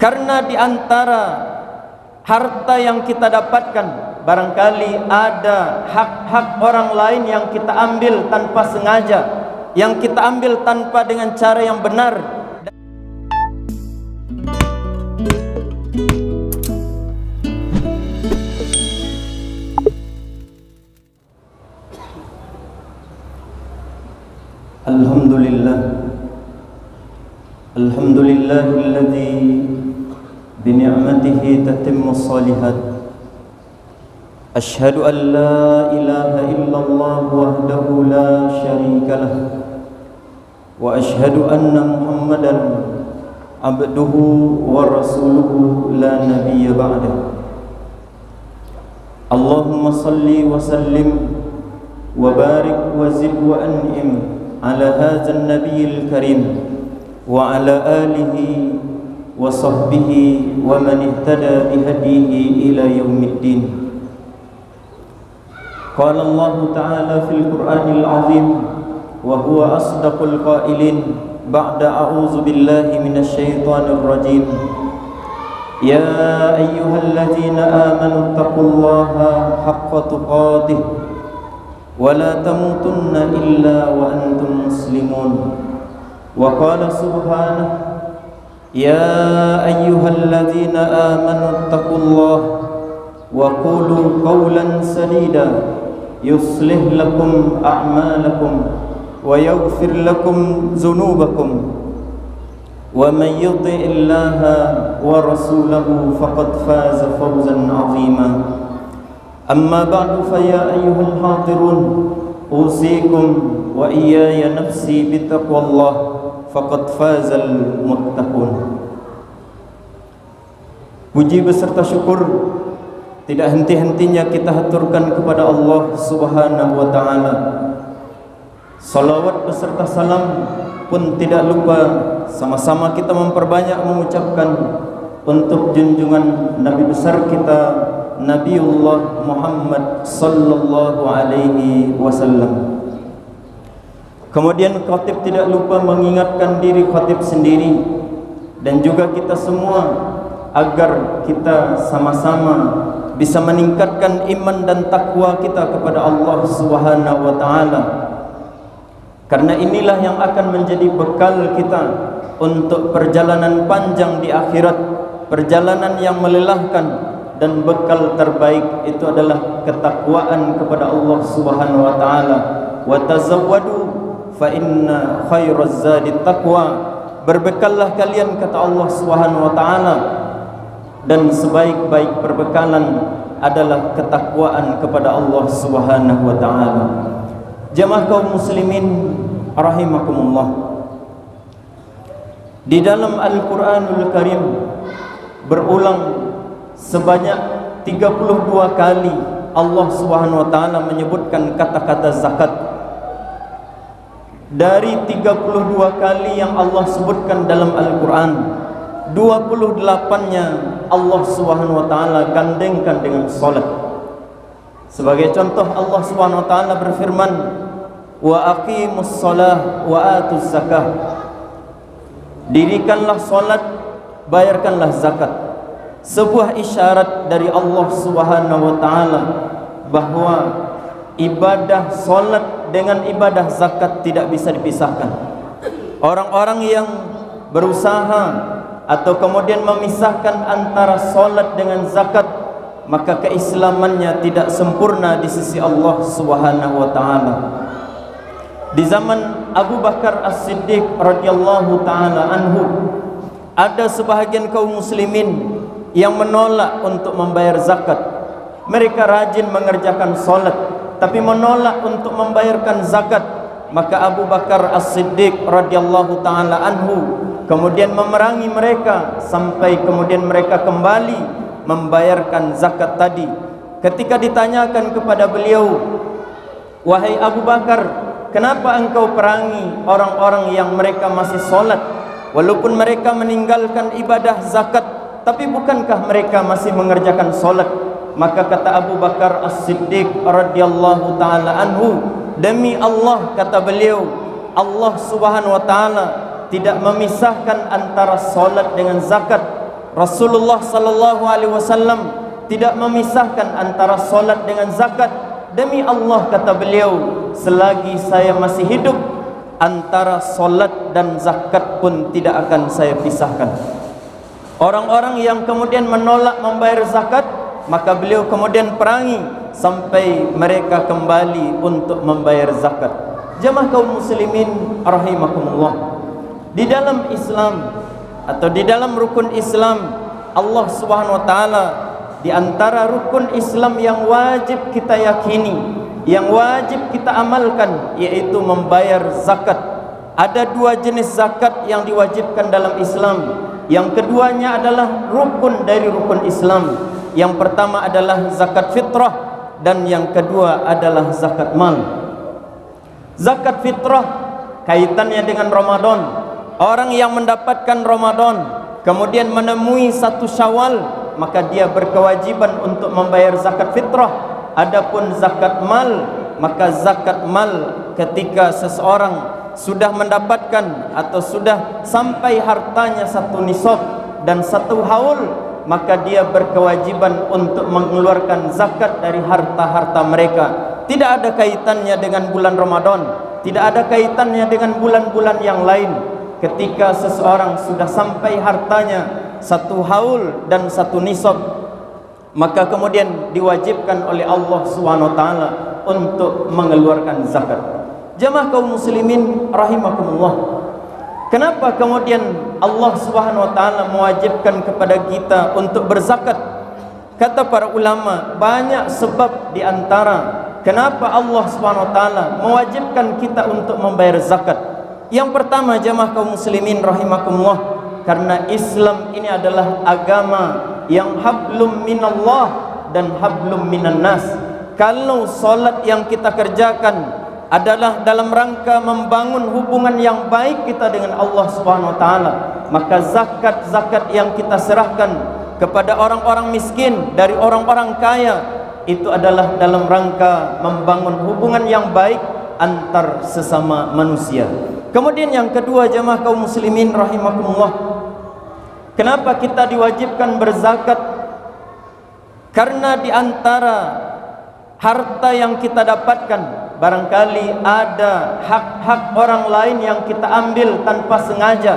Karena di antara harta yang kita dapatkan, barangkali ada hak-hak orang lain yang kita ambil tanpa sengaja, yang kita ambil tanpa dengan cara yang benar. Alhamdulillahilladzi bini'matihi tatimmu shalihat. Ashhadu an la ilaha illallah wahdahu la syarika lah, wa ashhadu anna Muhammadan abduhu wa rasuluhu la nabiyya ba'dah. Allahumma salli wa sallim wa barik wa zid wa an'im ala hadzal nabiyil karim wa ala alihi wa sahbihi wa man ihtada bihadihi ila yaumiddin. Qala Allah ta'ala fil Qur'anil azim wa huwa asdaqul qailin ba'da a'udzu billahi minasy syaithanir rajim. Ya ayyuhalladzina amanu taqullaha haqqa tuqatih wa la tamutunna illa wa antum muslimun. Wa qala subhanahu ya ayyuhalladzina amanu taqullaha wa qulu qawlan sadida yuslih lakum a'malakum wa yaghfir lakum dhunubakum wa man yuti'illaha wa rasulahu faqad faza fawzan 'azima. Amma ba'du, fa ya ayyuhal hadirun usikum wa iyaya nafsi bitaqwallah faqad fazal muttaqun. Puji beserta syukur tidak henti-hentinya kita haturkan kepada Allah Subhanahu wa taala. Salawat beserta salam pun tidak lupa sama-sama kita memperbanyak mengucapkan untuk junjungan Nabi besar kita Nabiullah Muhammad sallallahu alaihi wasallam. Kemudian khatib tidak lupa mengingatkan diri khatib sendiri dan juga kita semua agar kita sama-sama bisa meningkatkan iman dan takwa kita kepada Allah Subhanahu wa taala. Karena inilah yang akan menjadi bekal kita untuk perjalanan panjang di akhirat, perjalanan yang melelahkan, dan bekal terbaik itu adalah ketakwaan kepada Allah Subhanahu wa taala. Wa tazawwadu fa inna khairaz zadi taqwa. Berbekallah kalian, kata Allah Subhanahu wa taala, dan sebaik-baik perbekalan adalah ketakwaan kepada Allah Subhanahu wa taala. Jamaah kaum muslimin rahimakumullah, di dalam Al-Qur'anul Karim berulang sebanyak 32 kali Allah Subhanahu wa taala menyebutkan kata-kata zakat. Dari 32 kali yang Allah sebutkan dalam Al-Qur'an, 28-nya Allah Subhanahu wa taala gandengkan dengan salat. Sebagai contoh, Allah Subhanahu wa taala berfirman, wa aqimus shalah wa atuz zakah. Dirikanlah salat, bayarkanlah zakat. Sebuah isyarat dari Allah Subhanahu wa taala bahwa ibadah salat dengan ibadah zakat tidak bisa dipisahkan. Orang-orang yang berusaha atau kemudian memisahkan antara salat dengan zakat, maka keislamannya tidak sempurna di sisi Allah Subhanahu wa taala. Di zaman Abu Bakar As-Siddiq radhiyallahu taala anhu, ada sebahagian kaum muslimin yang menolak untuk membayar zakat. Mereka rajin mengerjakan salat tapi menolak untuk membayarkan zakat. Maka Abu Bakar As-Siddiq radhiyallahu taala anhu kemudian memerangi mereka sampai kemudian mereka kembali membayarkan zakat tadi. Ketika ditanyakan kepada beliau, wahai Abu Bakar, kenapa engkau perangi orang-orang yang mereka masih salat walaupun mereka meninggalkan ibadah zakat, tapi bukankah mereka masih mengerjakan salat? Maka kata Abu Bakar As-Siddiq radhiyallahu taala anhu, demi Allah, kata beliau, Allah Subhanahu wa taala tidak memisahkan antara salat dengan zakat. Rasulullah sallallahu alaihi wasallam tidak memisahkan antara solat dengan zakat. Demi Allah, kata beliau, selagi saya masih hidup, antara solat dan zakat pun tidak akan saya pisahkan. Orang-orang yang kemudian menolak membayar zakat, maka beliau kemudian perangi sampai mereka kembali untuk membayar zakat. Jemaah kaum muslimin rahimakumullah, di dalam Islam atau di dalam rukun Islam, Allah Subhanahu wa taala di antara rukun Islam yang wajib kita yakini, yang wajib kita amalkan, yaitu membayar zakat. Ada dua jenis zakat yang diwajibkan dalam Islam. Yang keduanya adalah rukun dari rukun Islam. Yang pertama adalah zakat fitrah, dan yang kedua adalah zakat mal. Zakat fitrah kaitannya dengan Ramadan. Orang yang mendapatkan Ramadan kemudian menemui satu Syawal, maka dia berkewajiban untuk membayar zakat fitrah. Adapun zakat mal, maka zakat mal ketika seseorang sudah mendapatkan atau sudah sampai hartanya satu nisab dan satu haul, maka dia berkewajiban untuk mengeluarkan zakat dari harta-harta mereka. Tidak ada kaitannya dengan bulan Ramadan, tidak ada kaitannya dengan bulan-bulan yang lain. Ketika seseorang sudah sampai hartanya satu haul dan satu nisab, maka kemudian diwajibkan oleh Allah SWT untuk mengeluarkan zakat. Jemaah kaum muslimin rahimakumullah, kenapa kemudian Allah SWT mewajibkan kepada kita untuk berzakat? Kata para ulama, banyak sebab di antara kenapa Allah SWT mewajibkan kita untuk membayar zakat. Yang pertama, jemaah kaum muslimin rahimakumullah, karena Islam ini adalah agama yang hablum minallah dan hablum minan nas. Kalau solat yang kita kerjakan adalah dalam rangka membangun hubungan yang baik kita dengan Allah Subhanahu wa taala, maka zakat-zakat yang kita serahkan kepada orang-orang miskin dari orang-orang kaya itu adalah dalam rangka membangun hubungan yang baik antar sesama manusia. Kemudian yang kedua, jemaah kaum muslimin rahimakumullah, kenapa kita diwajibkan berzakat? Karena di antara harta yang kita dapatkan, barangkali ada hak-hak orang lain yang kita ambil tanpa sengaja,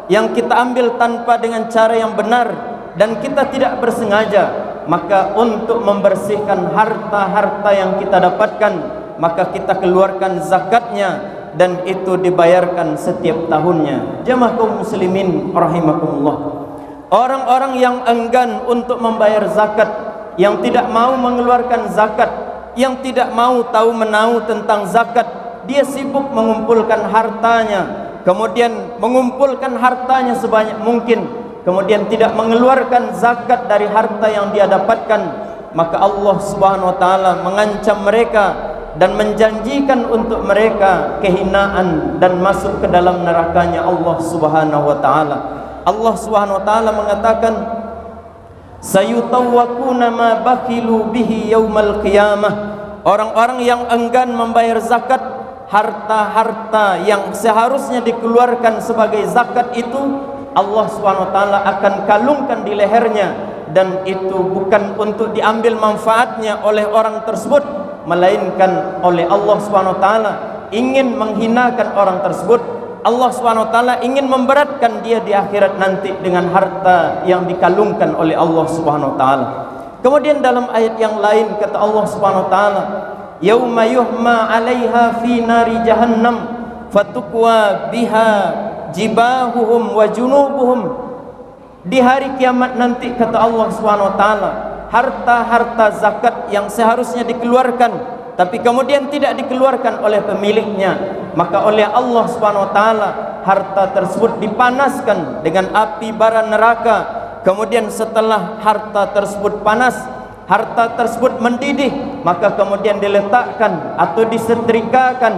yang kita ambil tanpa dengan cara yang benar, dan kita tidak bersengaja. Maka untuk membersihkan harta-harta yang kita dapatkan, maka kita keluarkan zakatnya, dan itu dibayarkan setiap tahunnya. Jemaah kaum muslimin rahimakumullah, orang-orang yang enggan untuk membayar zakat, yang tidak mau mengeluarkan zakat, yang tidak mau tahu menahu tentang zakat, dia sibuk mengumpulkan hartanya, kemudian mengumpulkan hartanya sebanyak mungkin, kemudian tidak mengeluarkan zakat dari harta yang dia dapatkan, maka Allah Subhanahu wa taala mengancam mereka dan menjanjikan untuk mereka kehinaan dan masuk ke dalam nerakanya Allah Subhanahu wa taala. Allah Subhanahu wa taala mengatakan, sayutawwaquna ma bakilu bihi yaumal qiyamah. Orang-orang yang enggan membayar zakat, harta-harta yang seharusnya dikeluarkan sebagai zakat itu Allah Subhanahu wa taala akan kalungkan di lehernya, dan itu bukan untuk diambil manfaatnya oleh orang tersebut, melainkan oleh Allah Subhanahu wa taala ingin menghinakan orang tersebut. Allah Subhanahu wa taala ingin memberatkan dia di akhirat nanti dengan harta yang dikalungkan oleh Allah Subhanahu wa taala. Kemudian dalam ayat yang lain kata Allah Subhanahu wa taala, yauma yuhma 'alaiha fi nari jahannam fatukwa biha jibahuhum wa junubuhum. Di hari kiamat nanti kata Allah Subhanahu wa taala, harta-harta zakat yang seharusnya dikeluarkan tapi kemudian tidak dikeluarkan oleh pemiliknya, maka oleh Allah Subhanahu wa taala harta tersebut dipanaskan dengan api bara neraka. Kemudian setelah harta tersebut panas, harta tersebut mendidih, maka kemudian diletakkan atau disetrikakan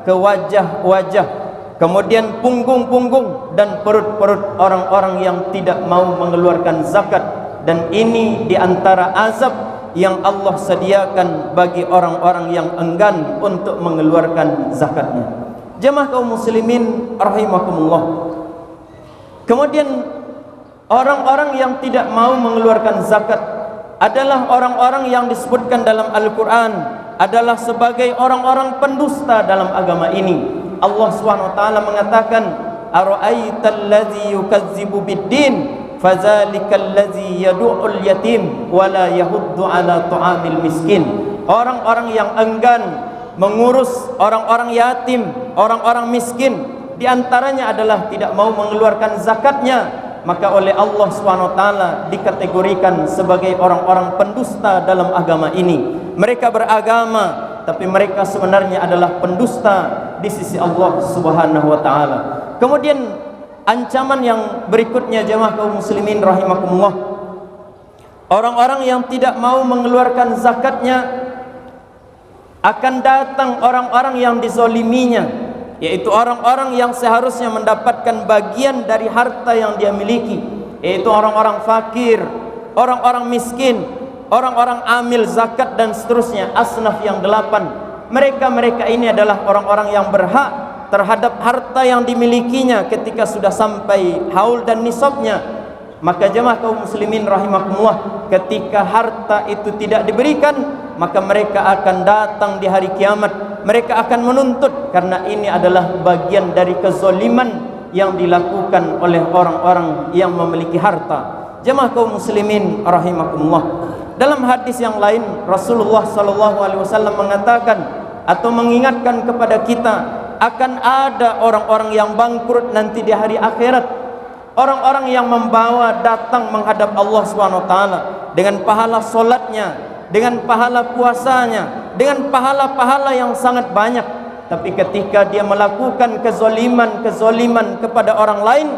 ke wajah-wajah, kemudian punggung-punggung dan perut-perut orang-orang yang tidak mau mengeluarkan zakat. Dan ini diantara azab yang Allah sediakan bagi orang-orang yang enggan untuk mengeluarkan zakatnya. Jemaah kaum muslimin rahimakumullah, kemudian Orang-orang yang tidak mau mengeluarkan zakat adalah orang-orang yang disebutkan dalam Al-Quran adalah sebagai orang-orang pendusta dalam agama ini. Allah SWT mengatakan, ara'aital ladzi yukazzibu biddin fadzalikal ladzi yad'ul yatim wala yahuddu ala ta'amil miskin. Orang-orang yang enggan mengurus orang-orang yatim, orang-orang miskin, di antaranya adalah tidak mau mengeluarkan zakatnya, maka oleh Allah SWT dikategorikan sebagai orang-orang pendusta dalam agama ini. Mereka beragama, tapi mereka sebenarnya adalah pendusta di sisi Allah Subhanahu wa taala. Kemudian ancaman yang berikutnya, jemaah kaum muslimin rahimakumullah, orang-orang yang tidak mau mengeluarkan zakatnya, akan datang orang-orang yang dizoliminya, yaitu orang-orang yang seharusnya mendapatkan bagian dari harta yang dia miliki, yaitu orang-orang fakir, orang-orang miskin, orang-orang amil zakat dan seterusnya, asnaf yang 8. Mereka ini adalah orang-orang yang berhak terhadap harta yang dimilikinya ketika sudah sampai haul dan nisabnya. Maka jemaah kaum muslimin rahimakumullah, ketika harta itu tidak diberikan, maka mereka akan datang di hari kiamat, mereka akan menuntut, karena ini adalah bagian dari kezoliman yang dilakukan oleh orang-orang yang memiliki harta. Jemaah kaum muslimin rahimakumullah, dalam hadis yang lain Rasulullah SAW mengatakan atau mengingatkan kepada kita, akan ada orang-orang yang bangkrut nanti di hari akhirat. Orang-orang yang membawa datang menghadap Allah SWT dengan pahala solatnya, dengan pahala puasanya, dengan pahala-pahala yang sangat banyak. Tapi ketika dia melakukan kezoliman kepada orang lain,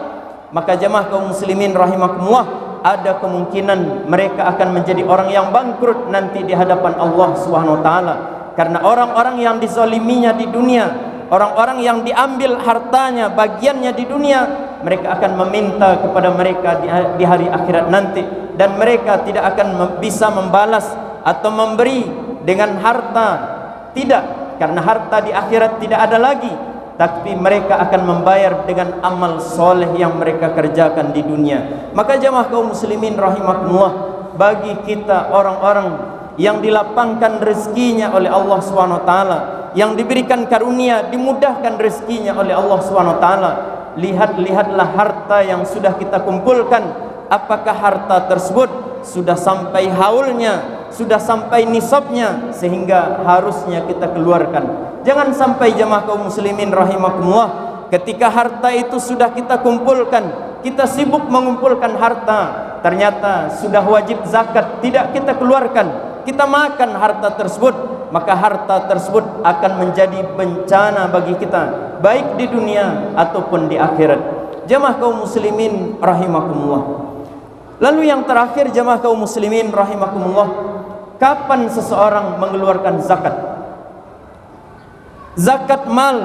maka jemaah kaum muslimin rahimakumullah, ada kemungkinan mereka akan menjadi orang yang bangkrut nanti di hadapan Allah SWT. Karena orang-orang yang dizoliminya di dunia, orang-orang yang diambil hartanya, bagiannya di dunia, mereka akan meminta kepada mereka di hari akhirat nanti, dan mereka tidak akan bisa membalas atau memberi dengan harta. Tidak, karena harta di akhirat tidak ada lagi, tapi mereka akan membayar dengan amal soleh yang mereka kerjakan di dunia. Maka jemaah kaum muslimin rahimakumullah, bagi kita orang-orang yang dilapangkan rezekinya oleh Allah SWT, yang diberikan karunia, dimudahkan rezekinya oleh Allah SWT, lihatlah harta yang sudah kita kumpulkan, apakah harta tersebut sudah sampai haulnya, sudah sampai nisabnya, sehingga harusnya kita keluarkan. Jangan sampai jemaah kaum muslimin rahimakumullah, ketika harta itu sudah kita kumpulkan, kita sibuk mengumpulkan harta, ternyata sudah wajib zakat, tidak kita keluarkan, kita makan harta tersebut, maka harta tersebut akan menjadi bencana bagi kita, baik di dunia ataupun di akhirat. Jemaah kaum muslimin rahimakumullah. Lalu yang terakhir jemaah kaum muslimin rahimakumullah, kapan seseorang mengeluarkan zakat? Zakat mal,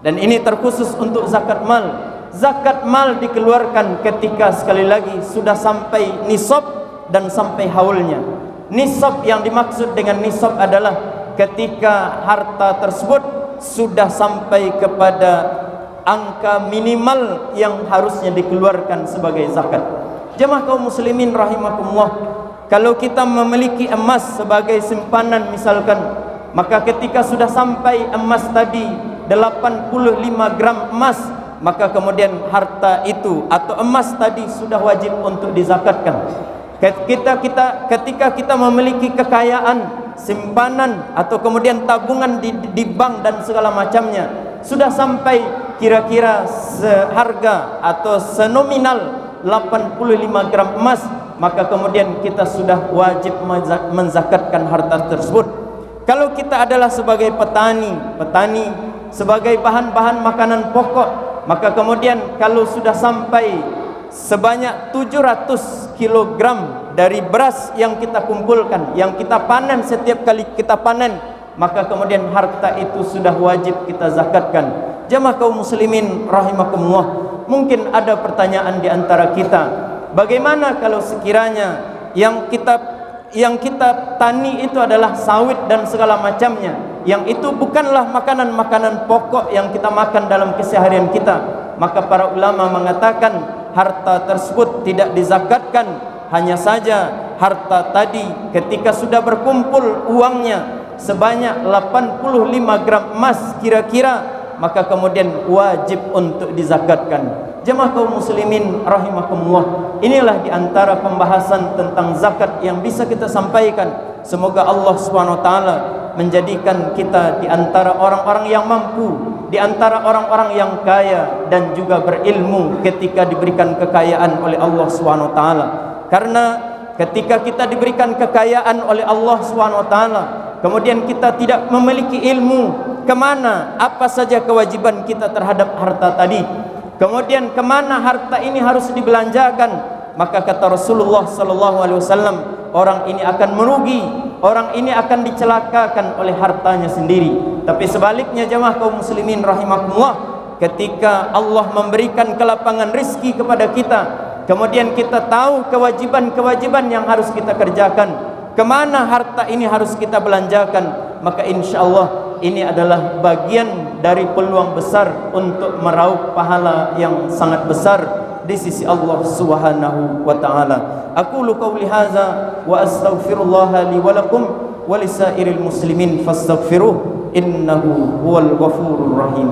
dan ini terkhusus untuk zakat mal. Zakat mal dikeluarkan ketika sekali lagi sudah sampai nisab dan sampai haulnya. Nisab yang dimaksud dengan nisab adalah ketika harta tersebut sudah sampai kepada angka minimal yang harusnya dikeluarkan sebagai zakat. Jemaah kaum muslimin rahimakumullah, kalau kita memiliki emas sebagai simpanan misalkan, maka ketika sudah sampai emas tadi 85 gram emas, maka kemudian harta itu atau emas tadi sudah wajib untuk dizakatkan. Ketika kita memiliki kekayaan, simpanan atau kemudian tabungan di bank dan segala macamnya, sudah sampai kira-kira seharga atau senominal 85 gram emas, maka kemudian kita sudah wajib menzakatkan harta tersebut. Kalau kita adalah sebagai petani sebagai bahan-bahan makanan pokok, maka kemudian kalau sudah sampai sebanyak 700 kg dari beras yang kita kumpulkan, yang kita panen, setiap kali kita panen, maka kemudian harta itu sudah wajib kita zakatkan. Jemaah kaum muslimin rahimakumullah, mungkin ada pertanyaan di antara kita, bagaimana kalau sekiranya yang kita tani itu adalah sawit dan segala macamnya, yang itu bukanlah makanan-makanan pokok yang kita makan dalam keseharian kita? Maka para ulama mengatakan harta tersebut tidak dizakatkan. Hanya saja harta tadi ketika sudah berkumpul uangnya sebanyak 85 gram emas kira-kira, maka kemudian wajib untuk dizakatkan. Jemaah kaum muslimin rahimakumullah, inilah di antara pembahasan tentang zakat yang bisa kita sampaikan. Semoga Allah SWT menjadikan kita di antara orang-orang yang mampu, di antara orang-orang yang kaya dan juga berilmu ketika diberikan kekayaan oleh Allah SWT. Karena ketika kita diberikan kekayaan oleh Allah SWT, kemudian kita tidak memiliki ilmu kemana, apa saja kewajiban kita terhadap harta tadi, kemudian kemana harta ini harus dibelanjakan, maka kata Rasulullah SAW, orang ini akan merugi, orang ini akan dicelakakan oleh hartanya sendiri. Tapi sebaliknya jemaah kaum muslimin rahimakumullah, ketika Allah memberikan kelapangan rizki kepada kita, kemudian kita tahu kewajiban-kewajiban yang harus kita kerjakan, kemana harta ini harus kita belanjakan, maka insya Allah ini adalah bagian dari peluang besar untuk meraup pahala yang sangat besar di sisi Allah Subhanahu wa taala. Aqulu qawli hadza wa astaghfirullah li wa lakum wa lisairil muslimin fastaghfiruh innahu huwal ghafurur rahim.